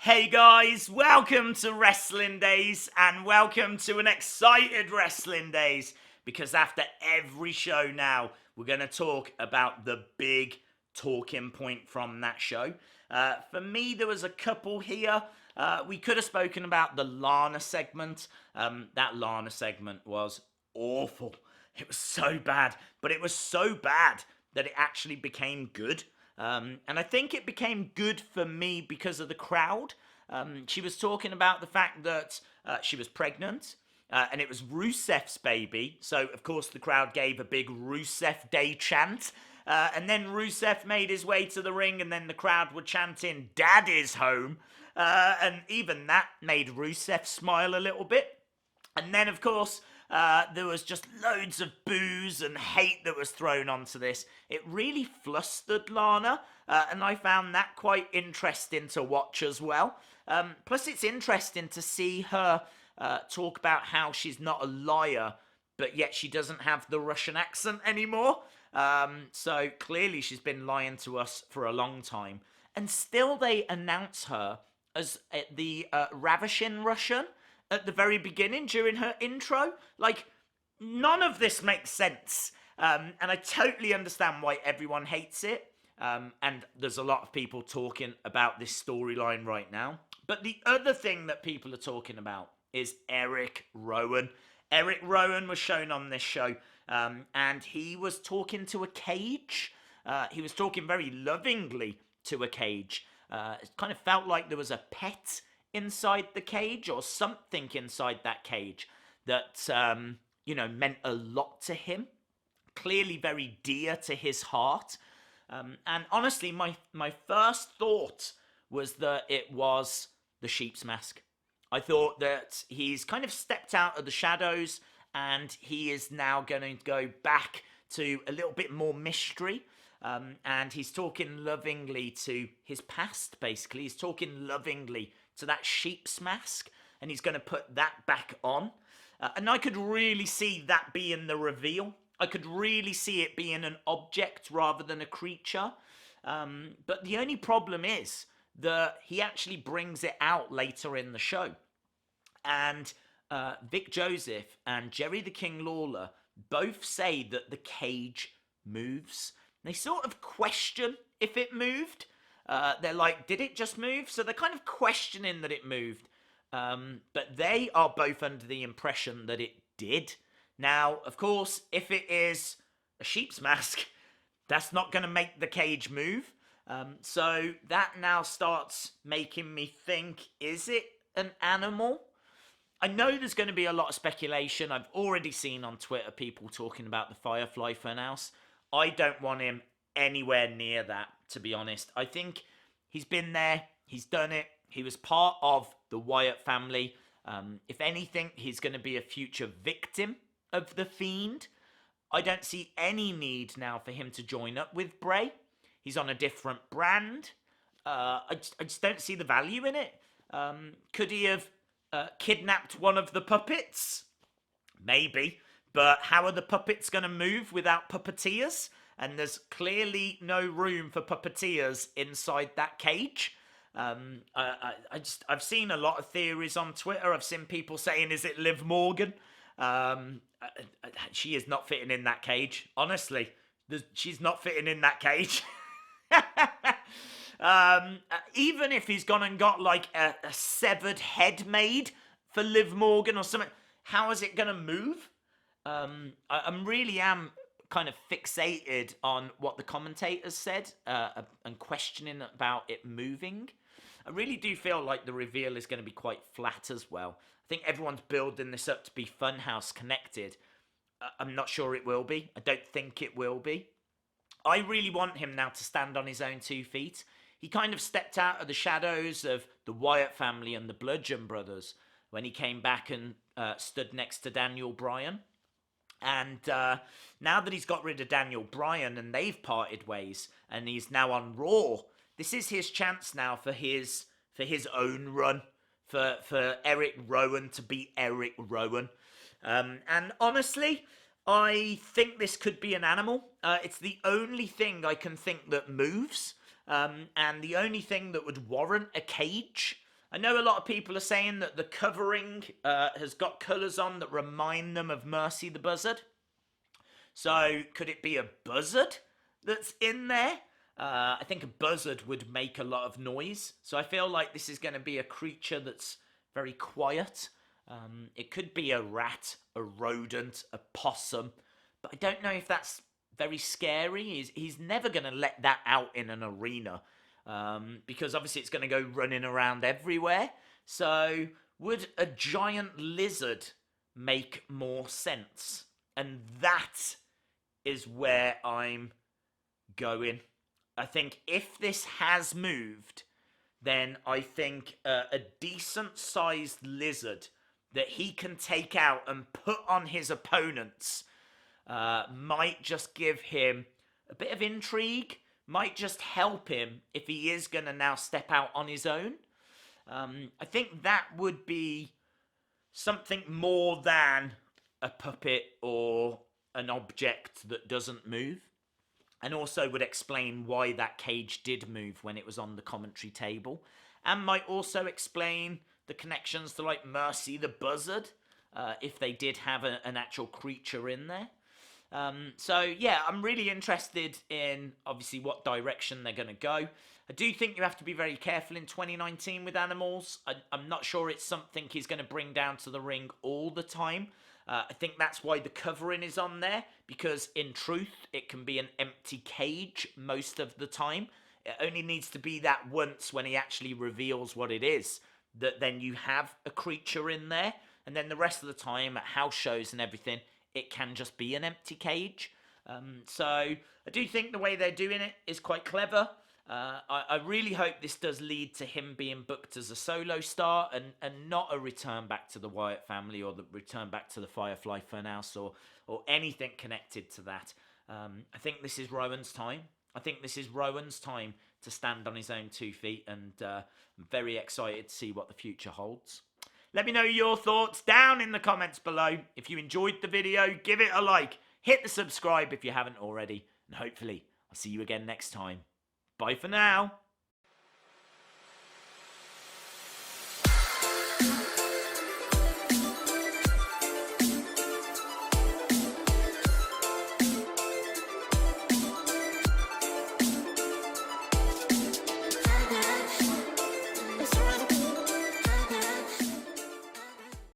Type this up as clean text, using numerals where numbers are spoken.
Hey guys, welcome to Wrestling Days and welcome to an excited Wrestling Days because after every show now, we're going to talk about the big talking point from that show. For me, there was a couple here. We could have spoken about the Lana segment. That Lana segment was awful. It was so bad, but it was so bad that it actually became good. And I think it became good for me because of the crowd. She was talking about the fact that she was pregnant, and it was Rusev's baby. So, of course, the crowd gave a big Rusev Day chant. And then Rusev made his way to the ring, and then the crowd were chanting, "Dad is home." And even that made Rusev smile a little bit. And then, of course, there was just loads of boos and hate that was thrown onto this. It really flustered Lana, and I found that quite interesting to watch as well. Plus, it's interesting to see her talk about how she's not a liar, but yet she doesn't have the Russian accent anymore. So clearly she's been lying to us for a long time. And still they announce her as the ravishing Russian at the very beginning during her intro. Like, none of this makes sense. And I totally understand why everyone hates it. And there's a lot of people talking about this storyline right now. But the other thing that people are talking about is Erick Rowan. Erick Rowan was shown on this show, and he was talking to a cage. He was talking very lovingly to a cage. It kind of felt like there was a pet inside the cage or something inside that cage that, meant a lot to him. Clearly very dear to his heart. And honestly, my first thought was that it was the sheep's mask. I thought that he's kind of stepped out of the shadows and he is now going to go back to a little bit more mystery. And he's talking lovingly to his past, basically. He's talking lovingly to that sheep's mask, and he's going to put that back on. And I could really see that being the reveal. I could really see it being an object rather than a creature. But the only problem is that he actually brings it out later in the show. And Vic Joseph and Jerry the King Lawler both say that the cage moves. They sort of question if it moved. They're like, did it just move? So they're kind of questioning that it moved. But they are both under the impression that it did. Now, of course, if it is a sheep's mask, that's not going to make the cage move. So that now starts making me think, is it an animal? I know there's going to be a lot of speculation. I've already seen on Twitter people talking about the Firefly Funhouse. I don't want him anywhere near that, to be honest. I think he's been there. He's done it. He was part of the Wyatt family. If anything, he's going to be a future victim of the Fiend. I don't see any need now for him to join up with Bray. He's on a different brand. I just don't see the value in it. Could he have kidnapped one of the puppets? Maybe. But how are the puppets going to move without puppeteers? And there's clearly no room for puppeteers inside that cage. I've seen a lot of theories on Twitter. I've seen people saying, is it Liv Morgan? She is not fitting in that cage. Honestly, she's not fitting in that cage. Even if he's gone and got like a severed head made for Liv Morgan or something, how is it going to move? I really am kind of fixated on what the commentators said and questioning about it moving. I really do feel like the reveal is going to be quite flat as well. I think everyone's building this up to be Funhouse connected. I'm not sure it will be. I don't think it will be. I really want him now to stand on his own 2 feet. He kind of stepped out of the shadows of the Wyatt family and the Bludgeon Brothers when he came back and stood next to Daniel Bryan. And now that he's got rid of Daniel Bryan and they've parted ways and he's now on Raw, this is his chance now for his own run, for Erick Rowan to be Erick Rowan. And honestly, I think this could be an animal. It's the only thing I can think that moves, and the only thing that would warrant a cage. I know a lot of people are saying that the covering has got colours on that remind them of Mercy the Buzzard. So could it be a buzzard that's in there? I think a buzzard would make a lot of noise. So I feel like this is going to be a creature that's very quiet. It could be a rat, a rodent, a possum. But I don't know if that's very scary. He's never going to let that out in an arena. Because obviously it's going to go running around everywhere. So would a giant lizard make more sense? And that is where I'm going. I think if this has moved, then I think a decent sized lizard that he can take out and put on his opponents might just give him a bit of intrigue, might just help him if he is going to now step out on his own. I think that would be something more than a puppet or an object that doesn't move, and also would explain why that cage did move when it was on the commentary table, and might also explain the connections to like Mercy the Buzzard, if they did have an actual creature in there. So yeah, I'm really interested in obviously what direction they're going to go. I do think you have to be very careful in 2019 with animals. I'm not sure it's something he's going to bring down to the ring all the time. I think that's why the covering is on there, because in truth, it can be an empty cage most of the time. It only needs to be that once when he actually reveals what it is, that then you have a creature in there. And then the rest of the time at house shows and everything, it can just be an empty cage. So I do think the way they're doing it is quite clever. I really hope this does lead to him being booked as a solo star and not a return back to the Wyatt family or the return back to the Firefly Funhouse or anything connected to that. I think this is Rowan's time. I think this is Rowan's time to stand on his own 2 feet, and I'm very excited to see what the future holds. Let me know your thoughts down in the comments below. If you enjoyed the video, give it a like. Hit the subscribe if you haven't already. And hopefully, I'll see you again next time. Bye for now.